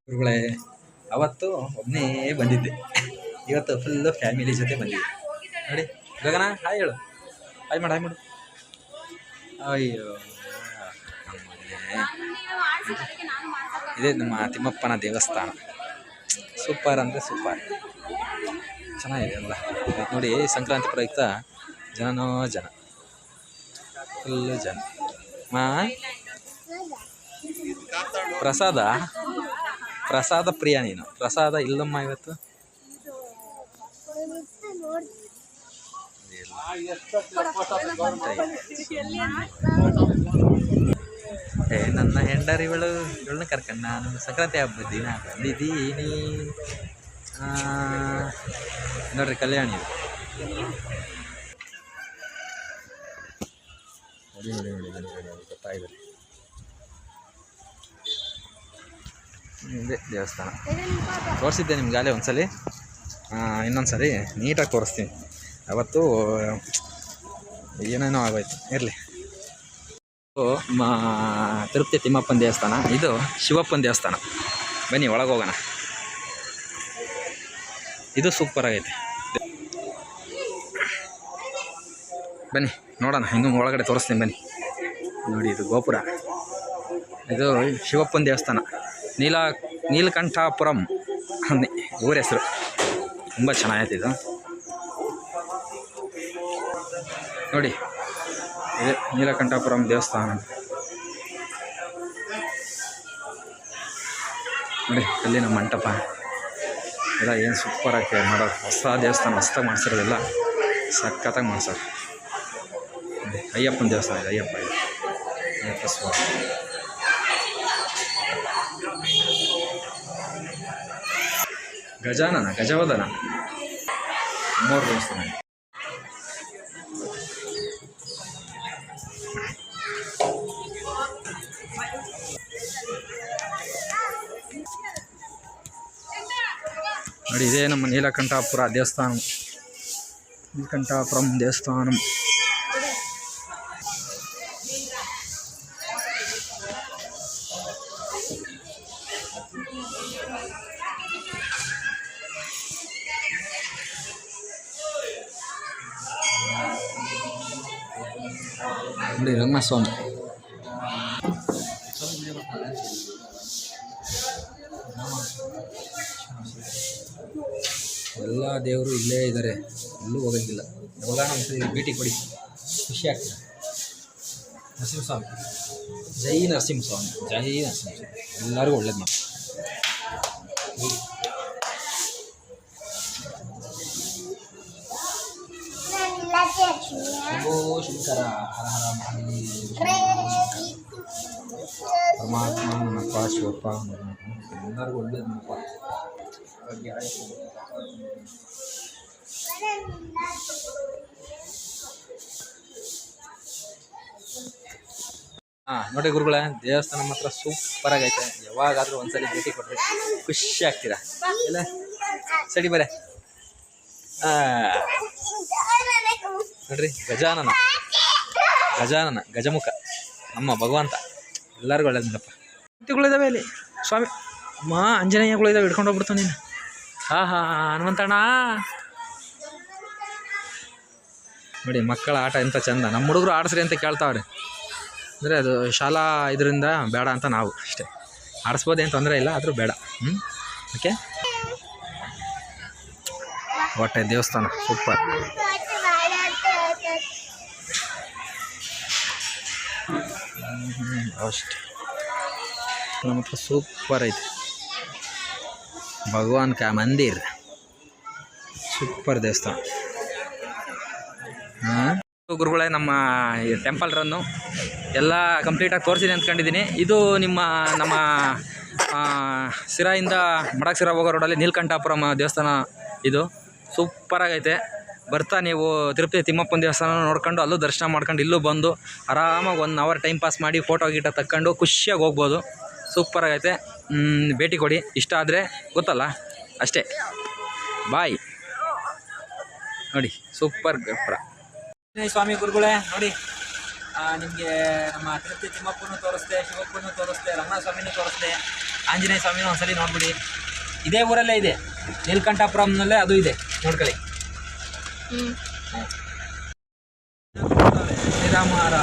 ಗುರುಗಳೇ, ಅವತ್ತು ಒಬ್ಬನೇ ಬಂದಿದ್ದೆ, ಇವತ್ತು ಫುಲ್ಲು ಫ್ಯಾಮಿಲಿ ಜೊತೆ ಬಂದಿದ್ದೆ ನೋಡಿ. ಗಗನ ಹಾಯ್ ಹೇಳು, ಹಾಯ್ ಮಾಡು, ಹಾಯ್ ಮಾಡು. ಅಯ್ಯೋ, ಇದೇ ನಮ್ಮ ತಿಮ್ಮಪ್ಪನ ದೇವಸ್ಥಾನ. ಸೂಪರ್ ಅಂದರೆ ಸೂಪರ್, ಚೆನ್ನಾಗಿದೆ ಅಲ್ಲ ನೋಡಿ. ಸಂಕ್ರಾಂತಿ ಪ್ರಯುಕ್ತ ಜನನೋ ಜನ, ಫುಲ್ಲು ಜನ. ಪ್ರಸಾದ ಪ್ರಿಯ ನೀನು. ಪ್ರಸಾದ ಇಲ್ಲಮ್ಮ ಇವತ್ತು. ನನ್ನ ಹೆಂಡರಿ ಇವಳನ್ನ ಕರ್ಕೊಂಡು ನಾನು ಸಂಕ್ರಾಂತಿ ಹಬ್ಬದ ದಿನ ಬಂದಿದ್ದೀನಿ ನೋಡ್ರಿ. ಕಲ್ಯಾಣಿ ಗೊತ್ತಾಗಿದೆ. ಇದೇ ದೇವಸ್ಥಾನ ತೋರಿಸಿದ್ದೆ ನಿಮ್ಗಾಲೇ ಒಂದ್ಸಲಿ, ಇನ್ನೊಂದ್ಸಲಿ ನೀಟಾಗಿ ತೋರಿಸ್ತೀನಿ. ಅವತ್ತು ಏನೇನೋ ಆಗೋಯ್ತು, ಇರಲಿ. ತಿರುಪತಿ ತಿಮ್ಮಪ್ಪನ ದೇವಸ್ಥಾನ, ಇದು ಶಿವಪ್ಪನ ದೇವಸ್ಥಾನ. ಬನ್ನಿ ಒಳಗೆ ಹೋಗೋಣ. ಇದು ಸೂಪರ್ ಆಗೈತೆ, ಬನ್ನಿ ನೋಡೋಣ. ಇನ್ನೂ ಒಳಗಡೆ ತೋರಿಸ್ತೀನಿ ಬನ್ನಿ. ನೋಡಿ ಇದು ಗೋಪುರ, ಇದು ಶಿವಪ್ಪನ ದೇವಸ್ಥಾನ. ನೀಲಕಂಠಾಪುರಂ ಊರ ಹೆಸರು. ತುಂಬ ಚೆನ್ನಾಗೈತೆ ಇದು ನೋಡಿ. ಇದೆ ನೀಲಕಂಠಾಪುರಂ ದೇವಸ್ಥಾನ ನೋಡಿ. ಕಲ್ಲಿನ ಮಂಟಪ ಎಲ್ಲ ಏನು ಸೂಪರಾಗಿ ಮಾಡೋದು. ಹೊಸ ದೇವಸ್ಥಾನ ಹೊಸ್ದಾಗಿ ಮಾಡಿಸಿರೋದೆಲ್ಲ ಸಖತ್ತಾಗಿ ಮಾಡ್ಸೋರು. ಅಯ್ಯಪ್ಪನ ದೇವಸ್ಥಾನ ಇದೆ, ಅಯ್ಯಪ್ಪ ಸ್ವಾಮಿ. ಗಜವದನ ಮೂರು ದೇವಸ್ಥಾನ. ನೋಡಿ ಇದೇ ನಮ್ಮ ನೀಲಕಂಠಾಪುರ ದೇವಸ್ಥಾನ, ನೀಲಕಂಠಾಪುರಂ ದೇವಸ್ಥಾನ. ನೋಡಿ ರಂಗಸ್ವಾಮಿ. ಎಲ್ಲ ದೇವರು ಇಲ್ಲೇ ಇದ್ದಾರೆ, ಎಲ್ಲೂ ಹೋಗೋಂಗಿಲ್ಲ. ಯಾವಾಗ ಒಂದ್ಸರಿ ಭೇಟಿ ಕೊಡಿ, ಖುಷಿ ಆಗ್ತದೆ. ನರಸಿಂಹಸ್ವಾಮಿ, ಜೈ ನರಸಿಂಹಸ್ವಾಮಿ, ಜೈ ನರಸಿಂಹಸ್ವಾಮಿ. ಎಲ್ಲರಿಗೂ ಒಳ್ಳೇದು ಮಾಡಿ. ಶಂಭೋ ಶಂಕರ, ಹರ ಹರ ಮಹಾದೇವ, ಪರಮಾತ್ಮ ನನ್ನಪ್ಪ, ಶಿವಪ್ಪ, ಎಲ್ಲರಿಗೂ ಒಳ್ಳೇದು ನನ್ನಪ್ಪ. ನೋಡಿ ಗುರುಗಳೇ, ದೇವಸ್ಥಾನ ಮಾತ್ರ ಸೂಪರ್ ಆಗೈತೆ. ಯಾವಾಗಾದ್ರೂ ಒಂದ್ಸಲಿ ಭೇಟಿ ಕೊಡ್ರಿ, ಖುಷಿ ಆಗ್ತೀರಾ. ಇಲ್ಲ ಸಡಿ ಬರೇ. ನೋಡ್ರಿ ಗಜಾನನ ಗಜಮುಖ ನಮ್ಮ ಭಗವಂತ, ಎಲ್ಲರಿಗೂ ಒಳ್ಳೇದಪ್ಪ. ಮೂರ್ತಿಗಳಿದಾವೆ ಅಲ್ಲಿ ಸ್ವಾಮಿ. ಅಮ್ಮ ಆಂಜನೇಯಗಳಿದಾವೆ, ಹಿಡ್ಕೊಂಡು ಹೋಗ್ಬಿಡ್ತಾವ ನೀನು. ಹನುಮಂತಣ್ಣ ನೋಡಿ. ಮಕ್ಕಳ ಆಟ ಎಂಥ ಚಂದ. ನಮ್ಮ ಹುಡುಗರು ಆಡಿಸ್ರಿ ಅಂತ ಕೇಳ್ತಾವ್ರೆ. ಅಂದರೆ ಅದು ಶಾಲಾ ಇದರಿಂದ ಬೇಡ ಅಂತ ನಾವು ಅಷ್ಟೇ. ಆಡಿಸ್ಬೋದೇನು ತೊಂದರೆ ಇಲ್ಲ, ಆದರೂ ಬೇಡ. ಓಕೆ. ಹೊಟ್ಟೆ ದೇವಸ್ಥಾನ ಸೂಪರ್. ಅಷ್ಟೇ ನಮ್ಮ ಹತ್ರ ಸೂಪರ್ ಐತೆ. ಭಗವಾನ್ ಕಾ ಮಂದಿರ್, ಸೂಪರ್ ದೇವಸ್ಥಾನ. ಗುರುಗಳೇ, ನಮ್ಮ ಟೆಂಪಲ್ ರನ್ನು ಎಲ್ಲ ಕಂಪ್ಲೀಟಾಗಿ ತೋರಿಸಿದೆ ಅಂದ್ಕೊಂಡಿದ್ದೀನಿ. ಇದು ನಮ್ಮ ಸಿರಾಯಿಂದ ಮಡಕ್ಸಿರ ಹೋಗೋ ರೋಡಲ್ಲಿ ನೀಲಕಂಠಾಪುರಂ ದೇವಸ್ಥಾನ. ಇದು ಸೂಪರಾಗೈತೆ. ಬರ್ತಾ ನೀವು ತಿರುಪತಿ ತಿಮ್ಮಪ್ಪನ ದೇವಸ್ಥಾನ ನೋಡ್ಕೊಂಡು ಅಲ್ಲೂ ದರ್ಶನ ಮಾಡ್ಕೊಂಡು ಇಲ್ಲೂ ಬಂದು ಆರಾಮಾಗಿ 1 ಅವರ್ ಟೈಮ್ ಪಾಸ್ ಮಾಡಿ ಫೋಟೋ ಗೀಟೋ ತಕ್ಕೊಂಡು ಖುಷಿಯಾಗಿ ಹೋಗ್ಬೋದು. ಸೂಪರಾಗೈತೆ. ಭೇಟಿ ಕೊಡಿ, ಇಷ್ಟ ಆದರೆ ಗೊತ್ತಲ್ಲ ಅಷ್ಟೇ. ಬಾಯ್. ನೋಡಿ ಸೂಪರ್ ಗೋಪುರ. ಸ್ವಾಮಿ ಗುರುಗಳೇ ನೋಡಿ, ನಿಮಗೆ ನಮ್ಮ ತಿರುಪತಿ ತಿಮ್ಮಪ್ಪನೂ ತೋರಿಸ್ದೆ, ಶಿವಪ್ಪನೂ ತೋರಿಸ್ದೆ, ರಮಣ ಸ್ವಾಮಿನೂ ತೋರಿಸ್ದೆ, ಆಂಜನೇಯ ಸ್ವಾಮಿನೂ ಒಂದ್ಸಲಿ ನೋಡ್ಬಿಡಿ. ಇದೇ ಊರಲ್ಲೇ ಇದೆ, ನೀಲಕಂಠಪುರಂನಲ್ಲೇ ಅದು ಇದೆ, ನೋಡ್ಕೊಳ್ಳಿ. ಶ್ರೀರಾಮರ